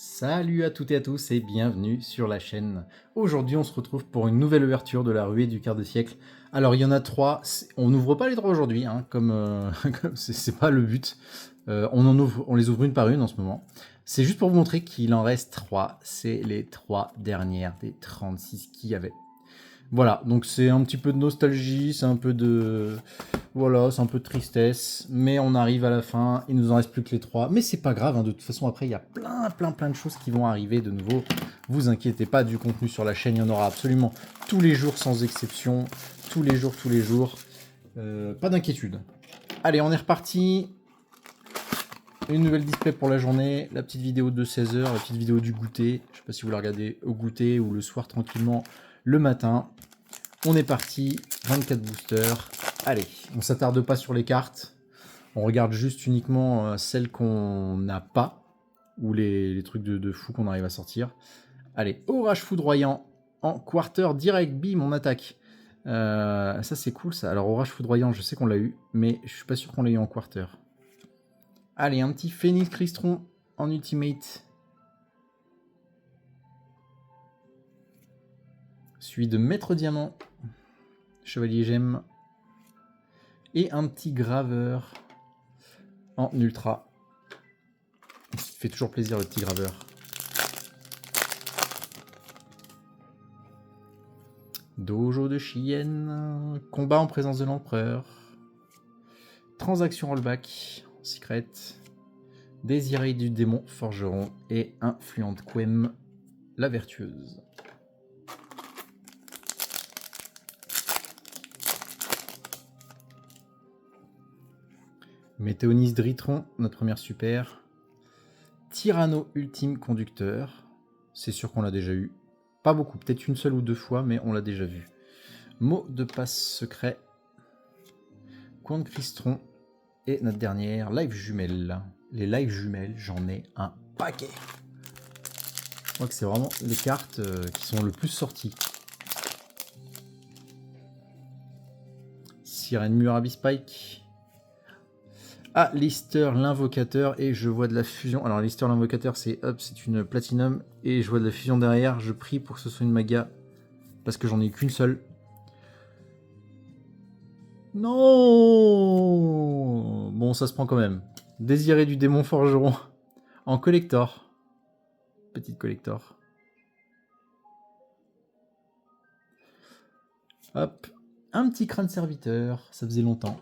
Salut à toutes et à tous et bienvenue sur la chaîne. Aujourd'hui on se retrouve pour une nouvelle ouverture de la ruée du quart de siècle. Alors il y en a trois, on n'ouvre pas les trois aujourd'hui, hein, comme c'est pas le but. On les ouvre une par une en ce moment. C'est juste pour vous montrer qu'il en reste trois. C'est les trois dernières des 36 qu'il y avait. Voilà, donc c'est un petit peu de nostalgie, c'est un peu de... Voilà, c'est un peu de tristesse, mais on arrive à la fin, il nous en reste plus que les trois. Mais c'est pas grave, hein, de toute façon après il y a plein de choses qui vont arriver de nouveau. Vous inquiétez pas, du contenu sur la chaîne, il y en aura absolument tous les jours sans exception. Tous les jours. Pas d'inquiétude. Allez, on est reparti. Une nouvelle display pour la journée, la petite vidéo de 16h, la petite vidéo du goûter. Je sais pas si vous la regardez au goûter ou le soir tranquillement le matin. On est parti, 24 boosters. Allez, on s'attarde pas sur les cartes. On regarde juste uniquement celles qu'on n'a pas. Ou les trucs de fou qu'on arrive à sortir. Allez, orage foudroyant en quarter direct, bim, on attaque. Ça c'est cool ça. Alors orage foudroyant, je sais qu'on l'a eu, mais je suis pas sûr qu'on l'ait eu en quarter. Allez, un petit Phénix Crystron en ultimate. Suivi de Maître Diamant. Chevalier Gemme. Et un petit Graveur en ultra. Ça fait toujours plaisir le petit Graveur. Dojo de chienne. Combat en présence de l'empereur. Transaction rollback. Secret. Désiré du démon forgeron. Et influente Quem, la vertueuse. Météonis Dritron, notre première super. Tyranno ultime conducteur. C'est sûr qu'on l'a déjà eu. Pas beaucoup, peut-être une seule ou deux fois, mais on l'a déjà vu. Mot de passe secret. Coin de Crystron. Et notre dernière, live jumelle. Les live jumelles, j'en ai un paquet. Je crois que c'est vraiment les cartes qui sont le plus sorties. Sirène Murabi Spike. Ah, Lister l'invocateur, et je vois de la fusion. Alors Lister l'invocateur, c'est hop, c'est une platinum, et je vois de la fusion derrière. Je prie pour que ce soit une maga, parce que j'en ai qu'une seule. Non. Bon, ça se prend quand même. Désiré du démon forgeron en collector. Petite collector. Hop, un petit crâne serviteur, ça faisait longtemps.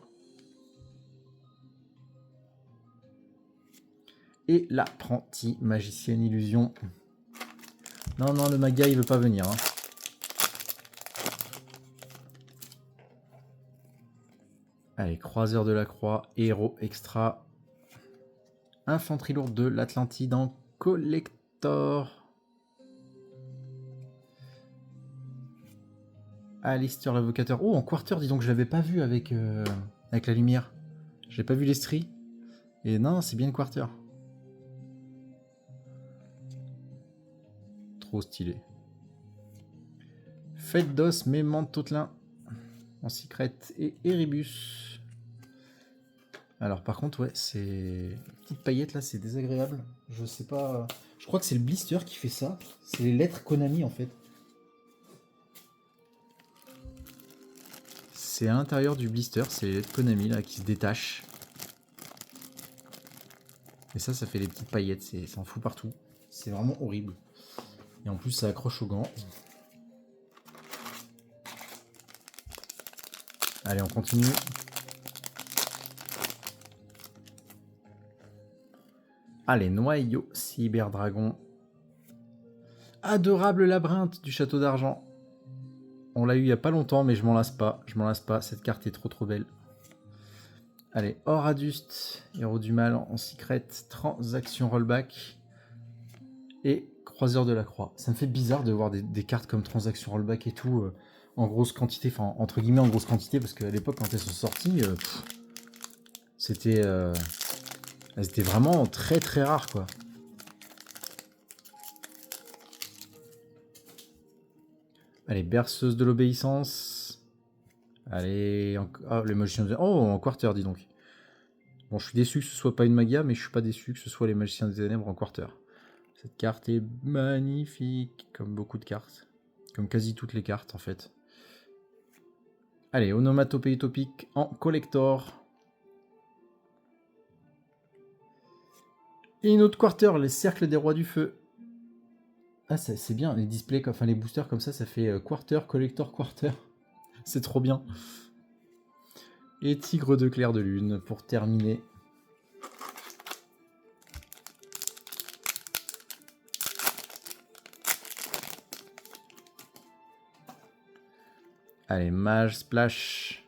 Et l'apprenti magicienne illusion. Non, non, le maga, il veut pas venir. Hein. Allez, croiseur de la croix, héros extra. Infanterie lourde de l'Atlantide en collector. Alistair l'avocateur. Oh, en quarter, dis donc, je l'avais pas vu avec la lumière. J'ai pas vu l'estrie. Et non, c'est bien le quarter. Trop stylé. Fête d'os, Mémant de Totelin en secret et Erebus. Alors par contre, ouais, c'est... Les petites paillettes là, c'est désagréable. Je sais pas... Je crois que c'est le blister qui fait ça. C'est les lettres Konami en fait. C'est à l'intérieur du blister, c'est les lettres Konami là qui se détachent. Et ça fait des petites paillettes, ça en fout partout. C'est vraiment horrible. Et en plus, ça accroche aux gants. Allez, on continue. Allez, noyau, cyberdragon. Adorable labyrinthe du château d'argent. On l'a eu il y a pas longtemps, mais je m'en lasse pas. Je m'en lasse pas, cette carte est trop belle. Allez, Or Aduste, héros du mal en secret, transaction rollback. Et croiseur de la croix. Ça me fait bizarre de voir des cartes comme transaction rollback et tout en grosse quantité, enfin entre guillemets en grosse quantité, parce qu'à l'époque quand elles sont sorties, c'était elles étaient vraiment très rares quoi. Allez, berceuse de l'obéissance. Allez, oh, les magiciens de... Oh, en quarter, dis donc. Bon, je suis déçu que ce soit pas une magia, mais je suis pas déçu que ce soit les magiciens des ténèbres en quarter. Cette carte est magnifique, comme beaucoup de cartes. Comme quasi toutes les cartes, en fait. Allez, onomatopée utopique en collector. Et une autre quarter, les cercles des rois du feu. Ah, c'est bien, les displays, enfin les boosters comme ça fait quarter, collector, quarter. C'est trop bien. Et tigre de clair de lune pour terminer. Allez, mage, splash.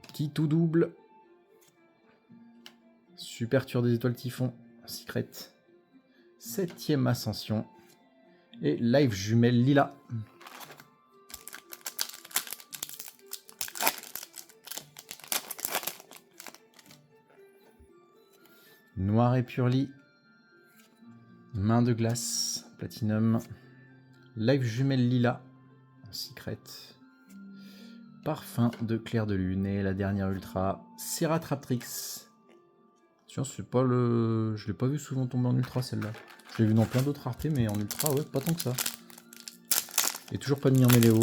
Petit tout double. Superture des étoiles typhon. Secret. 7ème ascension. Et live jumelle lila. Noir et purli. Main de glace. Platinum. Live jumelle lila. Secret. Parfum de clair de lune. Et la dernière ultra. Ceratraptrix. Tiens, c'est pas le... Je l'ai pas vu souvent tomber en ultra celle-là. Je l'ai vu dans plein d'autres raretés, mais en ultra, ouais, pas tant que ça. Et toujours pas de mis en méléo.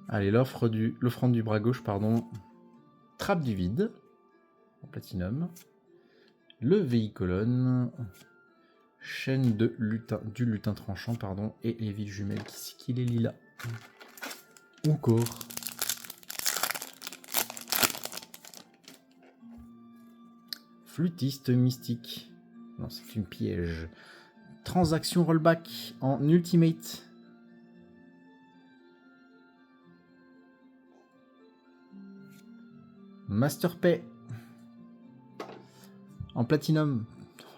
Allez, l'offrande du bras gauche, pardon. Trappe du vide. En platinum. Le véhicolone. Chaîne de lutin, du lutin tranchant, pardon. Et les villes jumelles qui les lilas. Encore. Flûtiste mystique. Non, c'est une piège. Transaction rollback en ultimate. Master Pay. En platinum.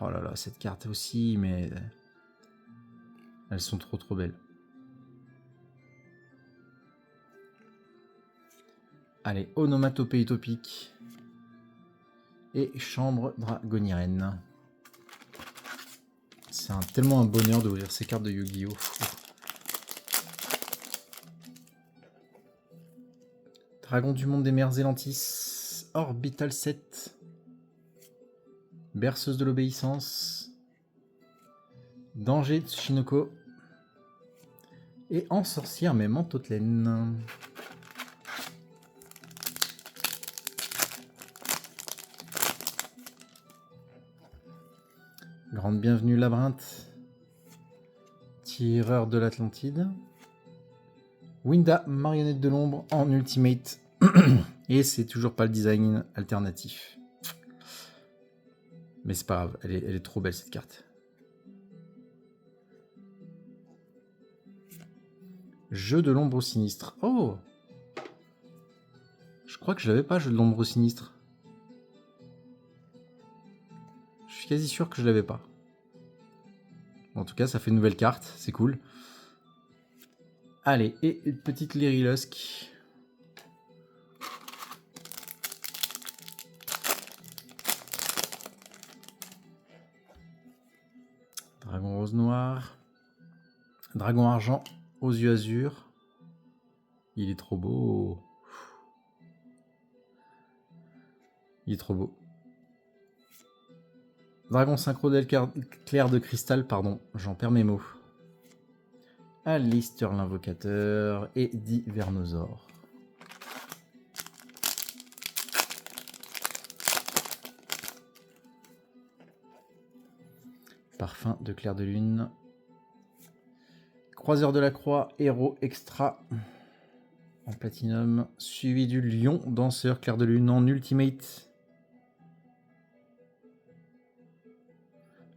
Oh là là, cette carte aussi, mais... Elles sont trop belles. Allez, onomatopée utopique. Et chambre dragonirène. C'est tellement un bonheur d'ouvrir ces cartes de Yu-Gi-Oh! Dragon du monde des mers Elantis. Orbital 7. Berceuse de l'obéissance. Danger Tsushinoko. Et en sorcière, mais Mantotlaine. Grande bienvenue Labyrinthe. Tireur de l'Atlantide. Winda, marionnette de l'ombre en ultimate. Et c'est toujours pas le design alternatif. Mais c'est pas grave, elle est trop belle cette carte. Jeu de l'ombre sinistre. Oh! Je crois que je l'avais pas, jeu de l'ombre sinistre. Je suis quasi sûr que je l'avais pas. En tout cas, ça fait une nouvelle carte, c'est cool. Allez, et une petite Lyrilusc. Dragon rose noir. Dragon argent aux yeux azur. Il est trop beau. Il est trop beau. Dragon synchro d'El clair de cristal, pardon, j'en perds mes mots. Alistair l'invocateur et Divernosaure. Parfum de clair de lune. Croiseur de la croix, héros extra en platinum, suivi du lion danseur clair de lune en ultimate.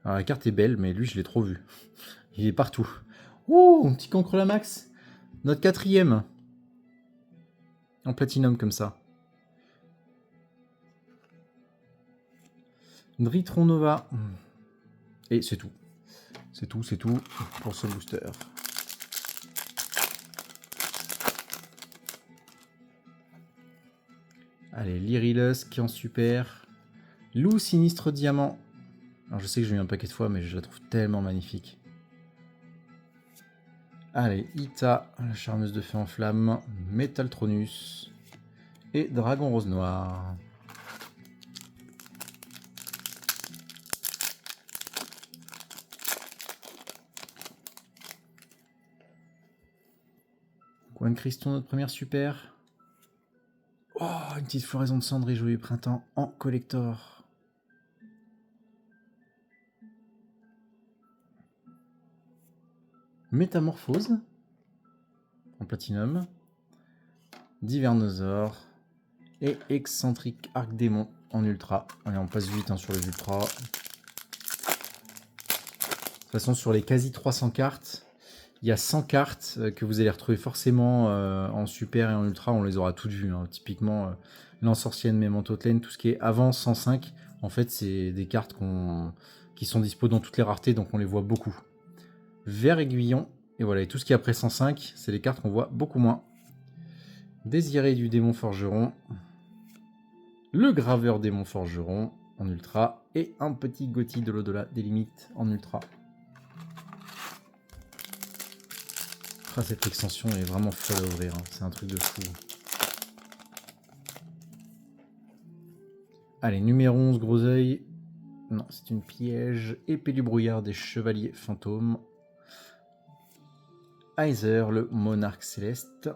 Alors la carte est belle, mais lui je l'ai trop vu. Il est partout. Ouh, un petit cancre la max. Notre 4ème. En platinum comme ça. Dritron Nova. Et c'est tout. C'est tout pour ce booster. Allez, Lyrilusc en super. Loup sinistre diamant. Alors je sais que je l'ai eu un paquet de fois, mais je la trouve tellement magnifique. Allez, Ita, la charmeuse de feu en flamme. Métaltronus. Et Dragon rose noir. One Criston, notre première super. Oh, une petite floraison de cendres et joyeux printemps en collector. Métamorphose en platinum. Divernosaure et excentrique Arc-Démon en ultra. Allez, on passe vite sur les ultras. De toute façon, sur les quasi 300 cartes, il y a 100 cartes que vous allez retrouver forcément en super et en ultra. On les aura toutes vues. Typiquement, l'Ensorcienne, Mémentotlane, tout ce qui est avant 105, en fait, c'est des cartes qui sont dispo dans toutes les raretés, donc on les voit beaucoup. Vert aiguillon, et voilà, et tout ce qui est après 105, c'est les cartes qu'on voit beaucoup moins. Désiré du démon forgeron, le graveur démon forgeron en ultra, et un petit Gothi de l'au-delà des limites en ultra. Ah, cette extension est vraiment folle à ouvrir, c'est un truc de fou. Allez, numéro 11, gros œil. Non, c'est une piège. Épée du brouillard des chevaliers fantômes. Heiser, le monarque céleste.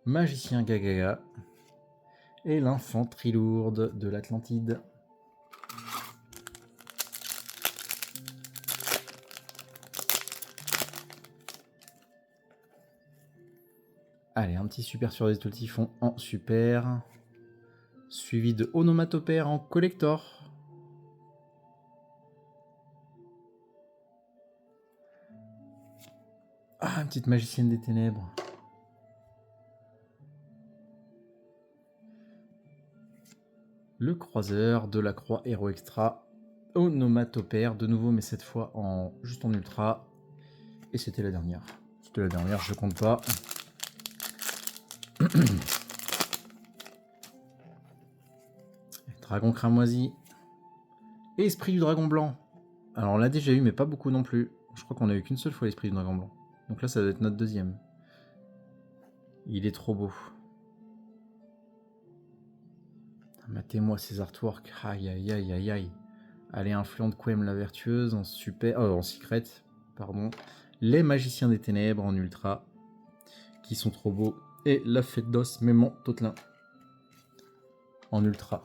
Magicien Gagaga. Et l'infanterie lourde de l'Atlantide. Allez, un petit super sur des Typhon en super. Suivi de Onomatopère en collector. Ah, une petite magicienne des ténèbres. Le croiseur de la croix héros extra. Onomatopère de nouveau, mais cette fois juste en ultra. Et c'était la dernière. C'était la dernière, je compte pas. Dragon cramoisi. Et esprit du dragon blanc. Alors on l'a déjà eu, mais pas beaucoup non plus. Je crois qu'on a eu qu'une seule fois l'esprit du dragon blanc. Donc là, ça doit être notre deuxième. Il est trop beau. Matez-moi ces artworks. Aïe, aïe, aïe, aïe, aïe. Allez, influent de Quem la vertueuse en super... en secret, pardon. Les magiciens des ténèbres en ultra. Qui sont trop beaux. Et la fête d'os Mémentotlane en ultra.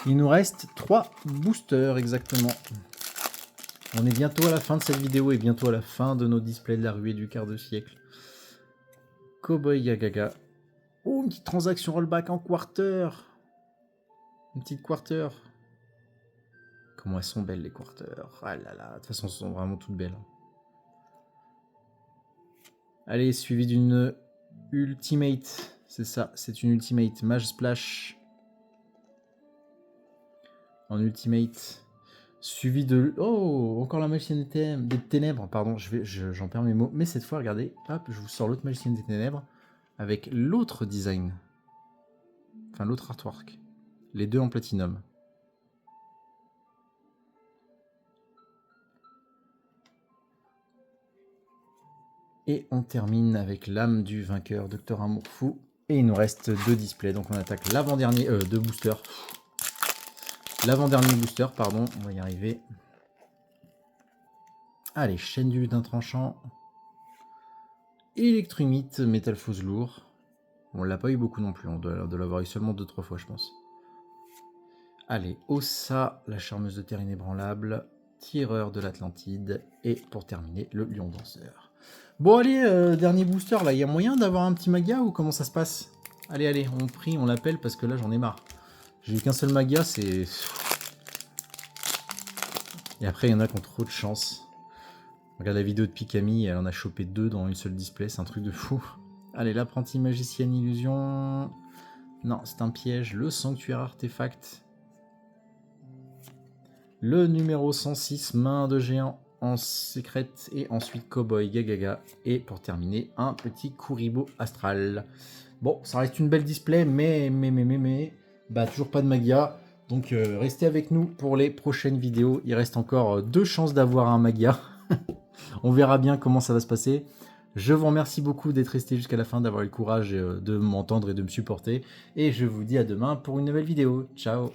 Il nous reste 3 boosters exactement. On est bientôt à la fin de cette vidéo et bientôt à la fin de nos displays de la ruée du quart de siècle. Cowboy Gagaga. Oh, une petite transaction rollback en quarter. Une petite quarter. Comment elles sont belles les quarters. Ah là là, de toute façon, elles sont vraiment toutes belles. Allez, suivi d'une ultimate. C'est ça, c'est une ultimate. Mage Splash. En ultimate. Suivi de... Oh, encore la magicienne des ténèbres. Pardon, j'en perds mes mots. Mais cette fois, regardez, hop, je vous sors l'autre magicienne des ténèbres avec l'autre design. Enfin, l'autre artwork. Les deux en platinum. Et on termine avec l'âme du vainqueur, Docteur Amour Fou. Et il nous reste 2 displays. Donc on attaque l'avant-dernier... 2 boosters. L'avant-dernier booster, pardon. On va y arriver. Allez, chaîne du lutin tranchant. Electrumite, Métalphose lourd. On l'a pas eu beaucoup non plus. On doit l'avoir eu seulement 2-3 fois, je pense. Allez, Ossa, la charmeuse de terre inébranlable. Tireur de l'Atlantide. Et pour terminer, le lion danseur. Bon, allez, dernier booster. Là, il y a moyen d'avoir un petit magia ou comment ça se passe? Allez, allez, on prie, on l'appelle parce que là, j'en ai marre. J'ai eu qu'un seul magia, c'est... Et après, il y en a qui ont trop de chance. Regarde la vidéo de Pikami, elle en a chopé 2 dans une seule display, c'est un truc de fou. Allez, l'apprenti magicienne illusion. Non, c'est un piège. Le sanctuaire artefact. Le numéro 106, main de géant en secret. Et ensuite, Cowboy Gagaga. Et pour terminer, un petit Kuribo astral. Bon, ça reste une belle display, mais bah, toujours pas de magia. Donc restez avec nous pour les prochaines vidéos. Il reste encore 2 chances d'avoir un magia. On verra bien comment ça va se passer. Je vous remercie beaucoup d'être resté jusqu'à la fin, d'avoir eu le courage de m'entendre et de me supporter. Et je vous dis à demain pour une nouvelle vidéo. Ciao!